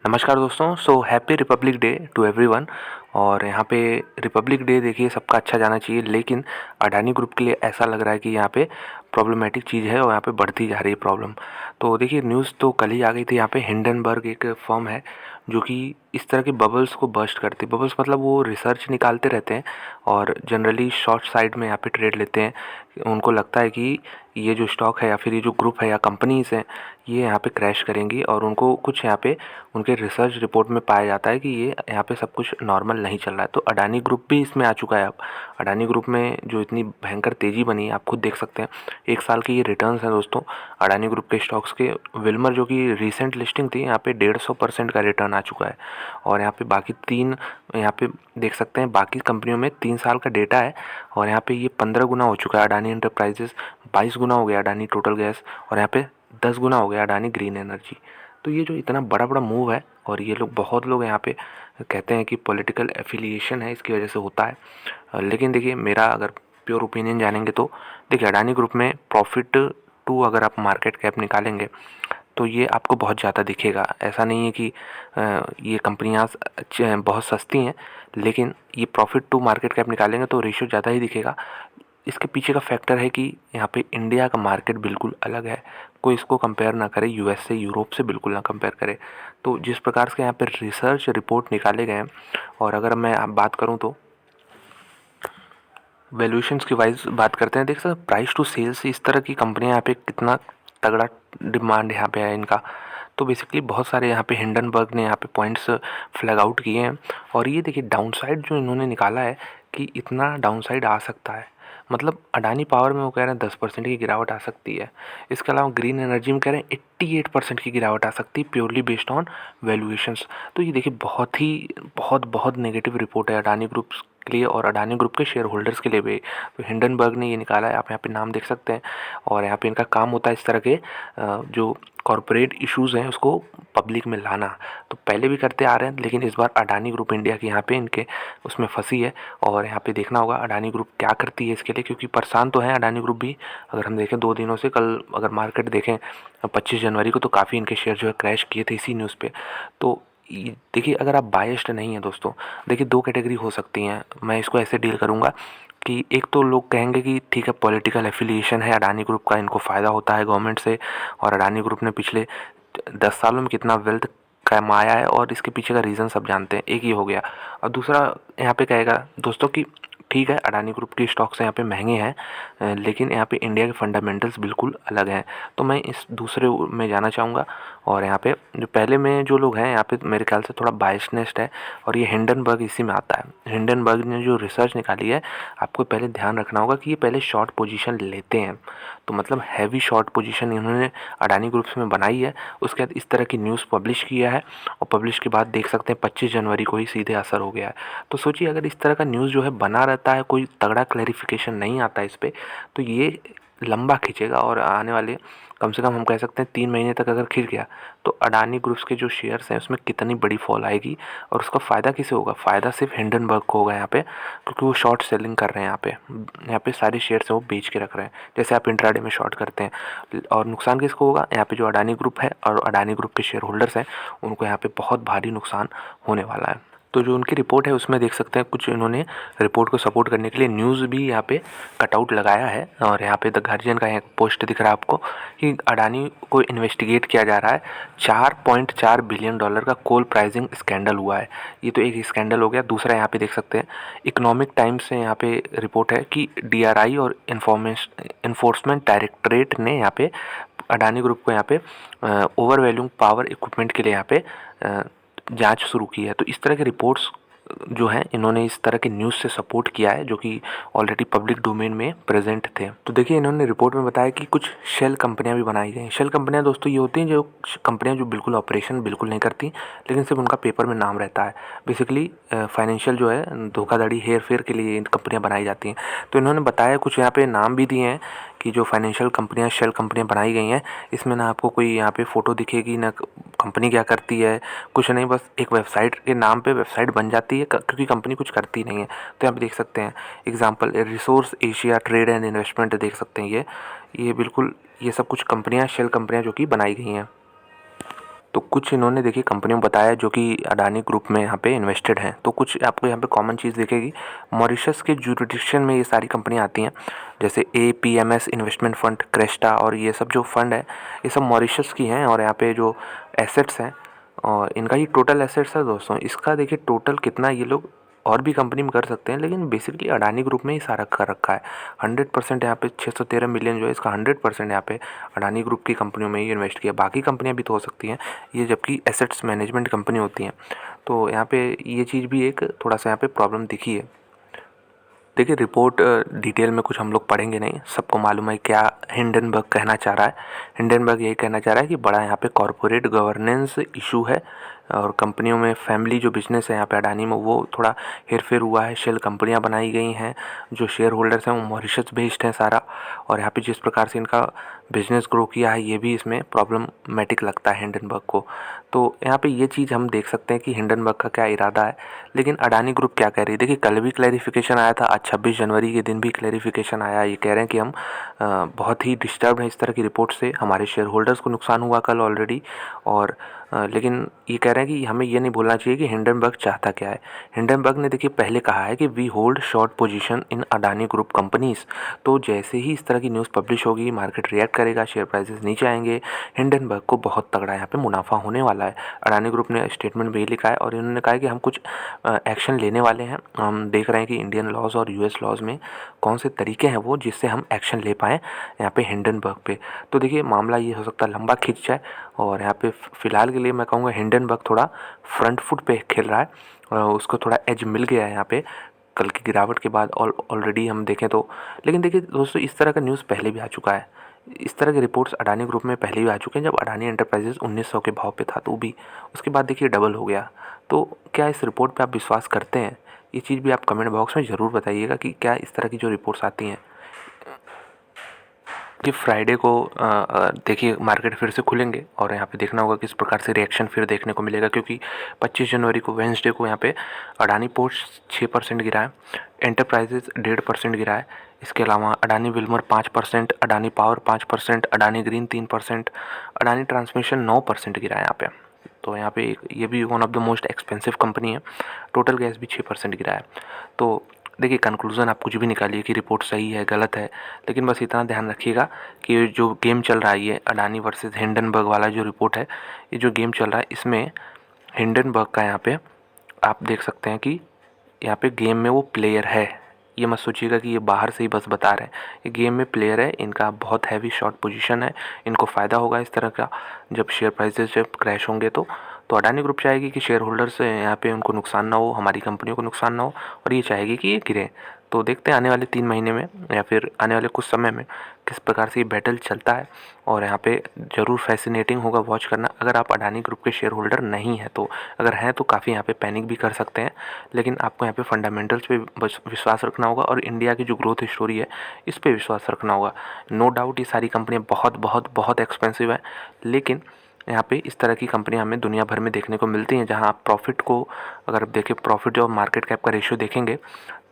नमस्कार दोस्तों। Happy republic day to everyone. और यहाँ पे रिपब्लिक डे देखिए सबका अच्छा जाना चाहिए, लेकिन अडानी ग्रुप के लिए ऐसा लग रहा है कि यहाँ पे प्रॉब्लमेटिक चीज़ है और यहाँ पे बढ़ती जा रही है प्रॉब्लम। तो देखिए न्यूज़ तो कल ही आ गई थी। यहाँ पे हिंडनबर्ग एक फर्म है जो कि इस तरह के बबल्स को बर्स्ट करती है। बबल्स मतलब वो रिसर्च निकालते रहते हैं और जनरली शॉर्ट साइड में यहाँ पे ट्रेड लेते हैं। उनको लगता है कि ये जो स्टॉक है या फिर ये जो ग्रुप है या कंपनीज़ हैं ये यहाँ पे क्रैश करेंगी, और उनको कुछ यहाँ पे उनके रिसर्च रिपोर्ट में पाया जाता है कि ये यहाँ पे सब कुछ नॉर्मल नहीं चल रहा है। तो अडानी ग्रुप भी इसमें आ चुका है। अब अडानी ग्रुप में जो इतनी भयंकर तेज़ी बनी है आप खुद देख सकते हैं। एक साल के ये रिटर्न्स हैं दोस्तों अडानी ग्रुप के स्टॉक्स के। विल्मर जो कि रिसेंट लिस्टिंग थी यहाँ पे 150% का रिटर्न आ चुका है। और यहाँ पे बाकी तीन यहाँ पे देख सकते हैं बाकी कंपनियों में 3 साल का डेटा है और यहाँ पे ये 15 गुना हो चुका है। अडानी एंटरप्राइजेस 22 गुना हो गया, अडानी टोटल गैस, और यहाँ पे 10 गुना हो गया अडानी ग्रीन एनर्जी। तो ये जो इतना बड़ा बड़ा मूव है, और ये लोग बहुत लोग यहाँ पे कहते हैं कि पॉलिटिकल एफिलिएशन है इसकी वजह से होता है। लेकिन देखिए मेरा अगर प्योर ओपिनियन जानेंगे तो देखिए अडानी ग्रुप में प्रॉफिट टू अगर आप मार्केट कैप निकालेंगे तो ये आपको बहुत ज़्यादा दिखेगा। ऐसा नहीं है कि ये कंपनियाँ बहुत सस्ती हैं, लेकिन ये प्रॉफिट टू मार्केट कैप निकालेंगे तो रेशियो ज़्यादा ही दिखेगा। इसके पीछे का फैक्टर है कि यहाँ पे इंडिया का मार्केट बिल्कुल अलग है। कोई इसको कंपेयर ना करे यूएस से, यूरोप से बिल्कुल ना कंपेयर करे। तो जिस प्रकार से यहाँ पे रिसर्च रिपोर्ट निकाले गए हैं, और अगर मैं आप बात करूँ तो वैल्यूएशंस की वाइज बात करते हैं, देख सकते हैं प्राइस टू सेल्स इस तरह की कंपनियाँ यहाँ पे कितना तगड़ा डिमांड यहाँ पे है इनका। तो बेसिकली बहुत सारे यहाँ पे हिंडनबर्ग ने यहाँ पे पॉइंट्स फ्लैग आउट किए हैं। और ये देखिए डाउनसाइड जो इन्होंने निकाला है कि इतना डाउनसाइड आ सकता है। मतलब अडानी पावर में वो कह रहे हैं 10% की गिरावट आ सकती है। इसके अलावा ग्रीन एनर्जी में कह रहे हैं 88% की गिरावट आ सकती है प्योरली बेस्ड ऑन वैल्यूएशंस। तो ये देखिए बहुत ही बहुत नेगेटिव रिपोर्ट है अडानी ग्रुप के लिए और अडानी ग्रुप के शेयर होल्डर्स के लिए भी। तो हिंडनबर्ग ने ये निकाला है, आप यहाँ पे नाम देख सकते हैं। और यहाँ पे इनका काम होता है इस तरह के जो कॉरपोरेट इश्यूज़ हैं उसको पब्लिक में लाना। तो पहले भी करते आ रहे हैं, लेकिन इस बार अडानी ग्रुप इंडिया की यहाँ पे इनके उसमें फंसी है। और यहाँ पे देखना होगा अडानी ग्रुप क्या करती है इसके लिए, क्योंकि परेशान तो है अडानी ग्रुप भी। अगर हम देखें 2 दिनों से, कल अगर मार्केट देखें 25 जनवरी को, तो काफ़ी इनके शेयर जो है क्रैश किए थे इसी न्यूज़ पे। तो देखिए अगर आप बायस्ड नहीं है दोस्तों, देखिए 2 कैटेगरी हो सकती हैं। मैं इसको ऐसे डील करूँगा कि एक तो लोग कहेंगे कि ठीक है पॉलिटिकल एफिलिएशन है अडानी ग्रुप का, इनको फ़ायदा होता है गवर्नमेंट से, और अडानी ग्रुप ने पिछले 10 सालों में कितना वेल्थ कमाया है और इसके पीछे का रीज़न सब जानते हैं। एक ये हो गया। और दूसरा यहाँ पे कहेगा दोस्तों कि ठीक है अडानी ग्रुप की स्टॉक्स यहाँ पे महंगे हैं, लेकिन यहाँ पे इंडिया के फंडामेंटल्स बिल्कुल अलग हैं। तो मैं इस दूसरे में जाना चाहूँगा। और यहाँ पे जो पहले में जो लोग हैं यहाँ पे मेरे ख्याल से थोड़ा बायसनेस्ड है, और ये हिंडनबर्ग इसी में आता है। हिंडनबर्ग ने जो रिसर्च निकाली है, आपको पहले ध्यान रखना होगा कि ये पहले शॉर्ट पोजीशन लेते हैं। तो मतलब हैवी शॉर्ट पोजीशन इन्होंने अडानी ग्रुप्स में बनाई है। उसके बाद इस तरह की न्यूज़ पब्लिश किया है, और पब्लिश के बाद देख सकते हैं 25 जनवरी को ही सीधे असर हो गया है। तो सोचिए अगर इस तरह का न्यूज़ जो है बना रहता है, कोई तगड़ा क्लैरिफिकेशन नहीं आता है इस पर, तो ये लंबा खींचेगा। और आने वाले कम से कम हम कह सकते हैं 3 महीने तक अगर खींच गया तो अडानी ग्रुप्स के जो शेयर्स हैं उसमें कितनी बड़ी फॉल आएगी। और उसका फ़ायदा किसे होगा? फ़ायदा सिर्फ हिंडनबर्ग को होगा यहाँ पे, क्योंकि वो शॉर्ट सेलिंग कर रहे हैं। यहाँ पे सारे शेयर्स हैं वो बेच के रख रहे हैं, जैसे आप इंट्राडे में शॉर्ट करते हैं। और नुकसान किसको होगा? यहाँ पे जो अडानी ग्रुप है और अडानी ग्रुप के शेयर होल्डर्स हैं उनको यहाँ पे बहुत भारी नुकसान होने वाला है। तो जो उनकी रिपोर्ट है उसमें देख सकते हैं कुछ इन्होंने रिपोर्ट को सपोर्ट करने के लिए न्यूज़ भी यहाँ पे कटआउट लगाया है। और यहाँ पे द गार्जियन का एक पोस्ट दिख रहा है आपको कि अडानी को इन्वेस्टिगेट किया जा रहा है। $4.4 बिलियन का कोल प्राइसिंग स्कैंडल हुआ है। ये तो एक स्कैंडल हो गया। दूसरा यहाँ पे देख सकते हैं इकोनॉमिक टाइम्स से यहाँ पे रिपोर्ट है कि DRI और इन्फोर्समेंट डायरेक्टरेट ने यहाँ पे अडानी ग्रुप को यहाँ पे ओवर वैल्यूइंग पावर इक्विपमेंट के लिए यहाँ पे जांच शुरू की है। तो इस तरह के रिपोर्ट्स जो हैं इन्होंने इस तरह के न्यूज़ से सपोर्ट किया है जो कि ऑलरेडी पब्लिक डोमेन में प्रेजेंट थे। तो देखिए इन्होंने रिपोर्ट में बताया कि कुछ शेल कंपनियां भी बनाई गई। शेल कंपनियां दोस्तों ये होती हैं जो कंपनियां जो बिल्कुल ऑपरेशन बिल्कुल नहीं करती, लेकिन सिर्फ उनका पेपर में नाम रहता है। बेसिकली फाइनेंशियल जो है धोखाधड़ी हेर फेर के लिए इन कंपनियाँ बनाई जाती हैं। तो इन्होंने बताया कुछ यहाँ पे नाम भी दिए हैं कि जो फाइनेंशियल कंपनियाँ शेल कंपनियाँ बनाई गई हैं, इसमें ना आपको कोई यहाँ पे फ़ोटो दिखेगी ना कंपनी क्या करती है, कुछ नहीं, बस एक वेबसाइट के नाम पे वेबसाइट बन जाती है क्योंकि कंपनी कुछ करती नहीं है। तो यहाँ पे देख सकते हैं example resource Asia trade and investment, देख सकते हैं ये बिल्कुल ये सब कुछ कंपनियाँ शेल कंपनियाँ जो कि बनाई गई हैं। तो कुछ इन्होंने देखिए कंपनियों में बताया जो कि अडानी ग्रुप में यहाँ पे इन्वेस्टेड हैं। तो कुछ आपको यहाँ पे कॉमन चीज़ दिखेगी, मॉरिशस के जुरिडिक्शन में ये सारी कंपनियाँ आती हैं, जैसे APMS इन्वेस्टमेंट फंड, क्रेस्टा और ये सब जो फंड है ये सब मॉरिशस की हैं। और यहाँ पे जो एसेट्स हैं और इनका ही टोटल एसेट्स है दोस्तों, इसका देखिए टोटल कितना ये लोग और भी कंपनी में कर सकते हैं, लेकिन बेसिकली अडानी ग्रुप में ही सारा कर रखा है। 100% यहाँ पे 613 मिलियन जो है इसका 100% यहाँ पे अडानी ग्रुप की कंपनियों में ही इन्वेस्ट किया। बाकी कंपनियाँ भी तो हो सकती हैं, ये जबकि एसेट्स मैनेजमेंट कंपनी होती हैं। तो यहाँ पे ये चीज़ भी एक थोड़ा सा यहाँ पे प्रॉब्लम दिखी है। देखिए रिपोर्ट डिटेल में कुछ हम लोग पढ़ेंगे नहीं, सबको मालूम है क्या हिंडनबर्ग कहना चाह रहा है। हिंडनबर्ग यही कहना चाह रहा है कि बड़ा यहाँ पे कॉरपोरेट गवर्नेंस इशू है और कंपनियों में फैमिली जो बिजनेस है यहाँ पे अडानी में वो थोड़ा हेरफेर हुआ है। शेल कंपनियाँ बनाई गई हैं, जो शेयर होल्डर्स हैं वो मॉरिशस बेस्ड हैं सारा, और यहाँ पे जिस प्रकार से इनका बिजनेस ग्रो किया है ये भी इसमें प्रॉब्लमेटिक लगता है हिंडनबर्ग को। तो यहाँ पे ये चीज़ हम देख सकते हैं कि हिंडनबर्ग का क्या इरादा है। लेकिन अडानी ग्रुप क्या कह रही है, देखिए कल भी क्लैरिफिकेशन आया था, आज 26 जनवरी के दिन भी क्लैरिफिकेशन आया। ये कह रहे हैं कि हम बहुत ही डिस्टर्ब हैं इस तरह की रिपोर्ट से, हमारे शेयर होल्डर्स को नुकसान हुआ कल ऑलरेडी। और लेकिन ये कह रहे हैं कि हमें ये नहीं भूलना चाहिए कि हिंडनबर्ग चाहता क्या है। हिंडनबर्ग ने देखिए पहले कहा है कि we hold short position in Adani group companies. तो जैसे ही इस तरह की न्यूज़ पब्लिश होगी मार्केट रिएक्ट करेगा, शेयर प्राइसेस नीचे आएंगे, हिंडनबर्ग को बहुत तगड़ा यहाँ पे मुनाफा होने वाला है। अडानी ग्रुप ने स्टेटमेंट में ही लिखा है और इन्होंने कहा है कि हम कुछ एक्शन लेने वाले हैं। हम देख रहे हैं कि इंडियन लॉज और US लॉज में कौन से तरीके हैं वो जिससे हम एक्शन ले पाएँ यहाँ पे हिंडनबर्ग पे। तो देखिए मामला ये हो सकता है लंबा खिंच जाए, और यहाँ पे फ़िलहाल के लिए मैं कहूँगा हिंडनबर्ग थोड़ा फ्रंट फुट पे खेल रहा है, उसको थोड़ा एज मिल गया है यहाँ पे कल की गिरावट के बाद ऑलरेडी हम देखें तो। लेकिन देखिए दोस्तों इस तरह का न्यूज़ पहले भी आ चुका है, इस तरह के रिपोर्ट्स अडानी ग्रुप में पहले भी आ चुके हैं। जब अडानी एंटरप्राइजेज़ 1900 के भाव पे था तो भी उसके बाद देखिए डबल हो गया। तो क्या इस रिपोर्ट पे आप विश्वास करते हैं? ये चीज़ भी आप कमेंट बॉक्स में ज़रूर बताइएगा कि क्या इस तरह की जो रिपोर्ट्स आती हैं कि फ्राइडे को देखिए मार्केट फिर से खुलेंगे और यहाँ पे देखना होगा किस प्रकार से रिएक्शन फिर देखने को मिलेगा, क्योंकि 25 जनवरी को वेंसडे को यहाँ पे अडानी पोर्ट्स 6% गिरा है, एंटरप्राइजेज 1.5% गिरा है। इसके अलावा Adani Wilmer 5%, Adani power 5%, Adani green 3%, Adani transmission 9% गिरा है यहाँ पे। तो यहाँ पे ये भी one of the most expensive company है। टोटल गैस भी 6% गिरा है। तो देखिए कंक्लूज़न आप कुछ भी निकालिए कि रिपोर्ट सही है गलत है, लेकिन बस इतना ध्यान रखिएगा कि जो गेम चल रहा है ये अडानी वर्सेस हिंडनबर्ग वाला जो रिपोर्ट है, ये जो गेम चल रहा है इसमें हिंडनबर्ग का यहाँ पे आप देख सकते हैं कि यहाँ पे गेम में वो प्लेयर है। ये मत सोचिएगा कि ये बाहर से ही बस बता रहे हैं, ये गेम में प्लेयर है, इनका बहुत हैवी शॉर्ट पोजीशन है, इनको फ़ायदा होगा इस तरह का जब शेयर प्राइसेस जब क्रैश होंगे। तो अडानी ग्रुप चाहेगी कि शेयर होल्डर्स यहाँ पे उनको नुकसान ना हो, हमारी कंपनियों को नुकसान ना हो, और ये चाहेगी कि ये गिरे। तो देखते हैं आने वाले 3 महीने में या फिर आने वाले कुछ समय में किस प्रकार से ये बैटल चलता है। और यहाँ पे ज़रूर फैसिनेटिंग होगा वॉच करना अगर आप अडानी ग्रुप के शेयर होल्डर नहीं हैं तो। अगर हैं तो काफ़ी यहाँ पे पैनिक भी कर सकते हैं, लेकिन आपको यहाँ पे फंडामेंटल्स पे विश्वास रखना होगा और इंडिया की जो ग्रोथ स्टोरी है इस पर विश्वास रखना होगा। नो डाउट ये सारी कंपनियाँ बहुत बहुत बहुत एक्सपेंसिव हैं, लेकिन यहाँ पे इस तरह की कंपनियाँ हमें दुनिया भर में देखने को मिलती हैं जहाँ आप प्रॉफिट को अगर देखें, प्रॉफिट जो मार्केट कैप का रेशियो देखेंगे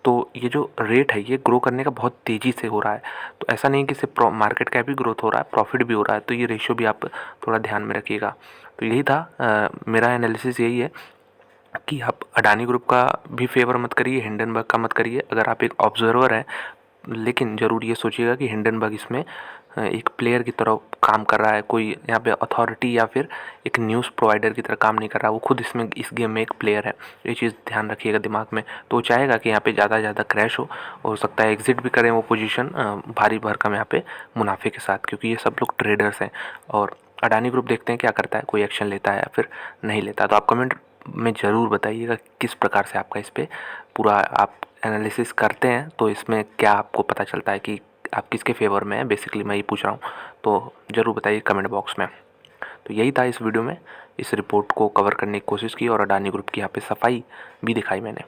तो ये जो रेट है ये ग्रो करने का बहुत तेज़ी से हो रहा है। तो ऐसा नहीं कि सिर्फ मार्केट कैप ही ग्रोथ हो रहा है, प्रॉफिट भी हो रहा है, तो ये रेशियो भी आप थोड़ा ध्यान में रखिएगा। तो यही था मेरा एनालिसिस यही है कि आप अडानी ग्रुप का भी फेवर मत करिए, हिंडनबर्ग का मत करिए अगर आप एक ऑब्जर्वर हैं, लेकिन ज़रूर ये सोचिएगा कि हिंडनबर्ग इसमें एक प्लेयर की तरह काम कर रहा है, कोई यहाँ पे अथॉरिटी या फिर एक न्यूज़ प्रोवाइडर की तरह काम नहीं कर रहा, वो खुद इसमें इस गेम में एक प्लेयर है। ये चीज़ ध्यान रखिएगा दिमाग में। तो वो चाहेगा कि यहाँ पे ज़्यादा से ज़्यादा क्रैश हो सकता है एग्जिट भी करें वो पोजीशन भारी भरकम यहाँ पे मुनाफे के साथ, क्योंकि ये सब लोग ट्रेडर्स हैं। और अडानी ग्रुप देखते हैं क्या करता है, कोई एक्शन लेता है या फिर नहीं लेता। तो आप कमेंट में ज़रूर बताइएगा किस प्रकार से आपका इस पर पूरा आप एनालिसिस करते हैं, तो इसमें क्या आपको पता चलता है कि आप किसके फेवर में हैं। बेसिकली मैं ये पूछ रहा हूँ, तो ज़रूर बताइए कमेंट बॉक्स में। तो यही था इस वीडियो में, इस रिपोर्ट को कवर करने की कोशिश की और अडानी ग्रुप की यहाँ पे सफाई भी दिखाई मैंने।